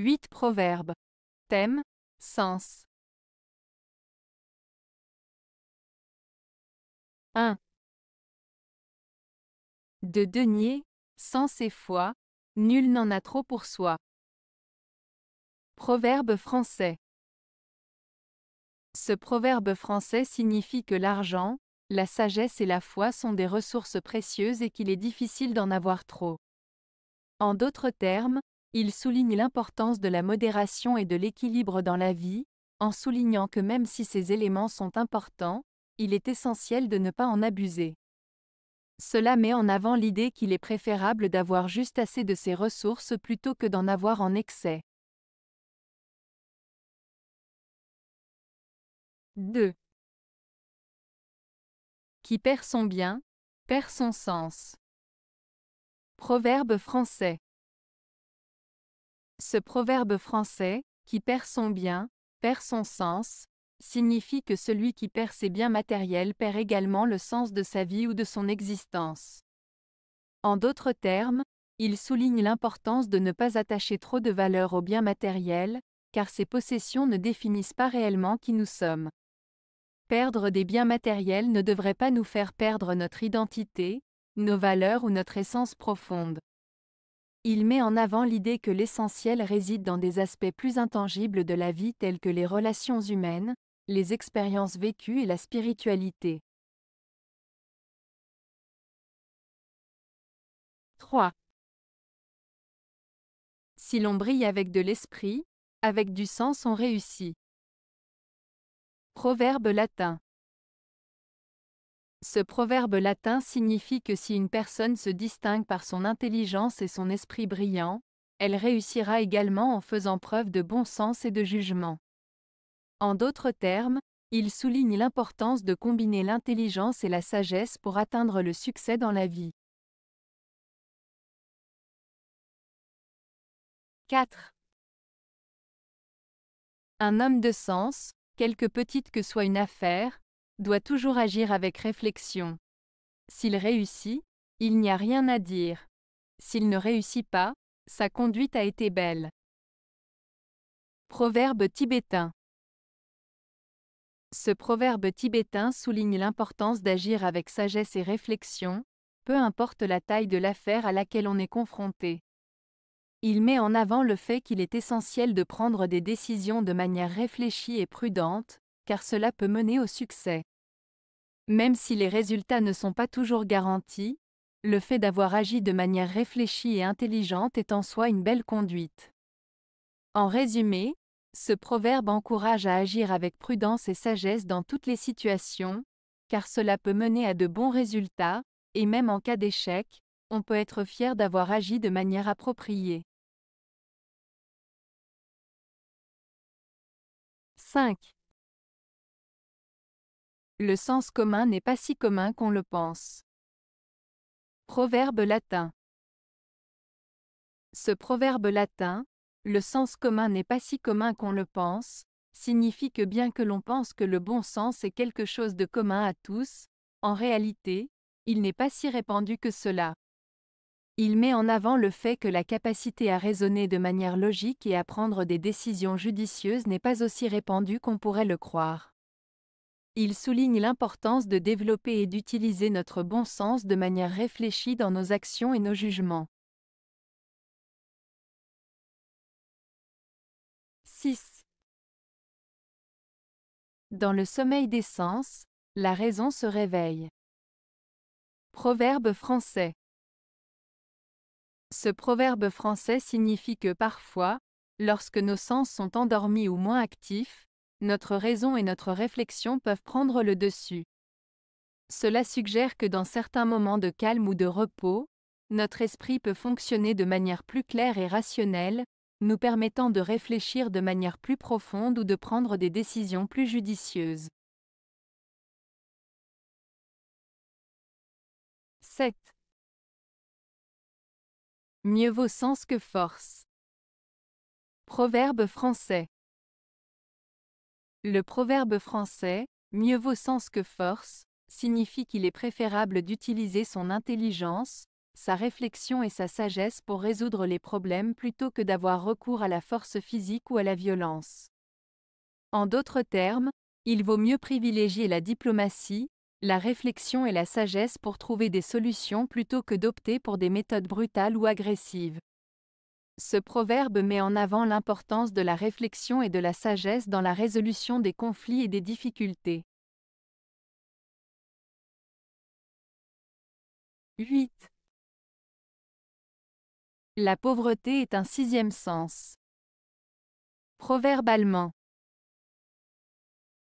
8 proverbes. Thème, sens. 1. De denier, sens et foi, nul n'en a trop pour soi. Proverbe français. Ce proverbe français signifie que l'argent, la sagesse et la foi sont des ressources précieuses et qu'il est difficile d'en avoir trop. En d'autres termes, il souligne l'importance de la modération et de l'équilibre dans la vie, en soulignant que même si ces éléments sont importants, il est essentiel de ne pas en abuser. Cela met en avant l'idée qu'il est préférable d'avoir juste assez de ces ressources plutôt que d'en avoir en excès. 2. Qui perd son bien, perd son sens. Proverbe français. Ce proverbe français, qui perd son bien, perd son sens, signifie que celui qui perd ses biens matériels perd également le sens de sa vie ou de son existence. En d'autres termes, il souligne l'importance de ne pas attacher trop de valeur aux biens matériels, car ces possessions ne définissent pas réellement qui nous sommes. Perdre des biens matériels ne devrait pas nous faire perdre notre identité, nos valeurs ou notre essence profonde. Il met en avant l'idée que l'essentiel réside dans des aspects plus intangibles de la vie tels que les relations humaines, les expériences vécues et la spiritualité. 3. Si l'on brille avec de l'esprit, avec du sens on réussit. Proverbe latin. Ce proverbe latin signifie que si une personne se distingue par son intelligence et son esprit brillant, elle réussira également en faisant preuve de bon sens et de jugement. En d'autres termes, il souligne l'importance de combiner l'intelligence et la sagesse pour atteindre le succès dans la vie. 4. Un homme de sens, quelque petite que soit une affaire, doit toujours agir avec réflexion. S'il réussit, il n'y a rien à dire. S'il ne réussit pas, sa conduite a été belle. Proverbe tibétain. Ce proverbe tibétain souligne l'importance d'agir avec sagesse et réflexion, peu importe la taille de l'affaire à laquelle on est confronté. Il met en avant le fait qu'il est essentiel de prendre des décisions de manière réfléchie et prudente, car cela peut mener au succès. Même si les résultats ne sont pas toujours garantis, le fait d'avoir agi de manière réfléchie et intelligente est en soi une belle conduite. En résumé, ce proverbe encourage à agir avec prudence et sagesse dans toutes les situations, car cela peut mener à de bons résultats, et même en cas d'échec, on peut être fier d'avoir agi de manière appropriée. 5. Le sens commun n'est pas si commun qu'on le pense. Proverbe latin. Ce proverbe latin, le sens commun n'est pas si commun qu'on le pense, signifie que bien que l'on pense que le bon sens est quelque chose de commun à tous, en réalité, il n'est pas si répandu que cela. Il met en avant le fait que la capacité à raisonner de manière logique et à prendre des décisions judicieuses n'est pas aussi répandue qu'on pourrait le croire. Il souligne l'importance de développer et d'utiliser notre bon sens de manière réfléchie dans nos actions et nos jugements. 6. Dans le sommeil des sens, la raison se réveille. Proverbe français. Ce proverbe français signifie que parfois, lorsque nos sens sont endormis ou moins actifs, notre raison et notre réflexion peuvent prendre le dessus. Cela suggère que dans certains moments de calme ou de repos, notre esprit peut fonctionner de manière plus claire et rationnelle, nous permettant de réfléchir de manière plus profonde ou de prendre des décisions plus judicieuses. 7. Mieux vaut sens que force. Proverbe français. Le proverbe français, mieux vaut sens que force, signifie qu'il est préférable d'utiliser son intelligence, sa réflexion et sa sagesse pour résoudre les problèmes plutôt que d'avoir recours à la force physique ou à la violence. En d'autres termes, il vaut mieux privilégier la diplomatie, la réflexion et la sagesse pour trouver des solutions plutôt que d'opter pour des méthodes brutales ou agressives. Ce proverbe met en avant l'importance de la réflexion et de la sagesse dans la résolution des conflits et des difficultés. 8. La pauvreté est un sixième sens. Proverbe allemand.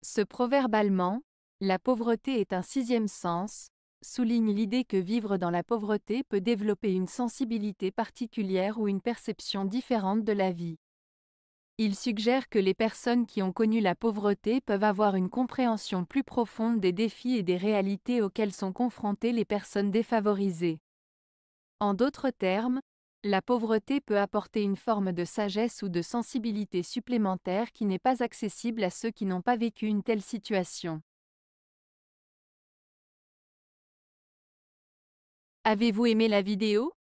Ce proverbe allemand, la pauvreté est un sixième sens, souligne l'idée que vivre dans la pauvreté peut développer une sensibilité particulière ou une perception différente de la vie. Il suggère que les personnes qui ont connu la pauvreté peuvent avoir une compréhension plus profonde des défis et des réalités auxquelles sont confrontées les personnes défavorisées. En d'autres termes, la pauvreté peut apporter une forme de sagesse ou de sensibilité supplémentaire qui n'est pas accessible à ceux qui n'ont pas vécu une telle situation. Avez-vous aimé la vidéo?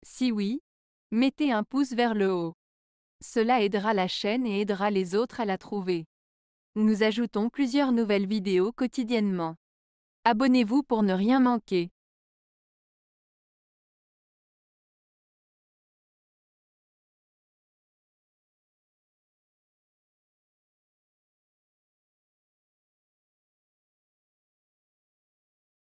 Si oui, mettez un pouce vers le haut. Cela aidera la chaîne et aidera les autres à la trouver. Nous ajoutons plusieurs nouvelles vidéos quotidiennement. Abonnez-vous pour ne rien manquer.